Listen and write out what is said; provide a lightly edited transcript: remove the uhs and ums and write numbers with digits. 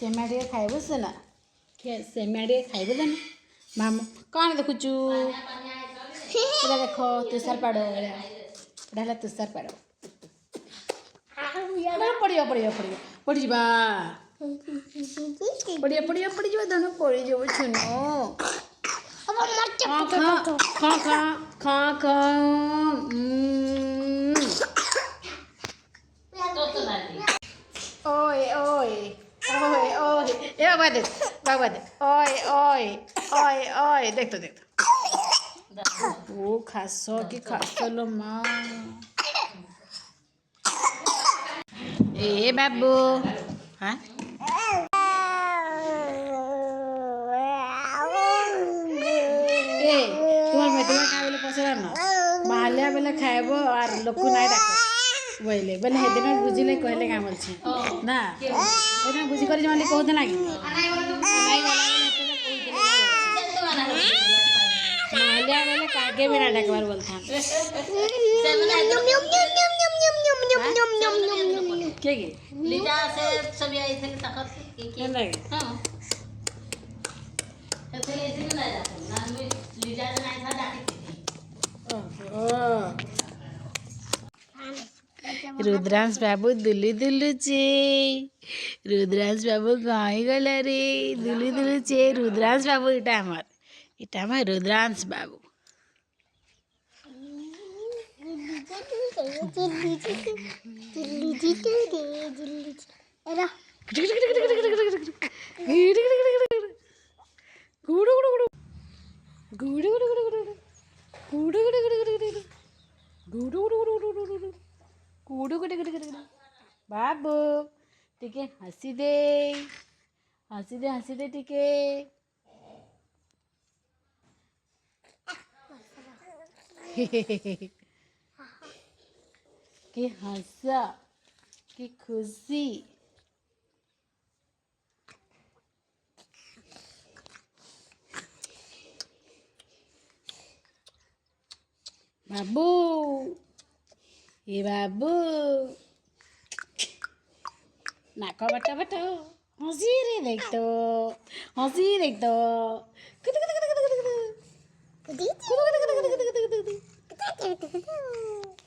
सेमिया टे खाइबु सुन सेमिया टे खाइबु देन मामू कौन देखुचु एटा देख तुषार पाड़ एटा है तुषार पाड़ पड़िया पड़िया पड़िया पड़ी जा पड़िया पड़िया पड़ी जा धन पड़ी जाऊ छुनो खा खा खा खा खा ओए ओए ओए ओए ये बाबा दे ओए ओए ओए ओए देख तो वो खासो की खासो लो माँ ए बाबू हाँ ए तुम्हारे क्या बोले पसरा ना मालिया बेले खाएबो और लोक ना डाक बोले बेले हेदिन बुझिले कहले काम अछि ना एना बुझी करी माली कहत ना कि मालिया बेले कागे बिना डाकबार बोलथा के लीजा से सब आई थे तखत के लगे हां तो ऐसे ना जाता ना लीजा ने नहीं था डाकी रुद्रांश बाबू दुलु दुलुचे रुद्रांश बाबू गाई गला रे दुलु दुलुचे रुद्रांश बाबू इटा हमार रुद्रांश बाबू बाबू टिके हसी दे टिके कि हंसा कि खुशी बाबू ये बाबू नाक बटा बटा हंसी रे देख तो कुदु कुदु कुदु कुदु कुदु कुदु कुदु कुदु कुदु कुदु कुदु कुदु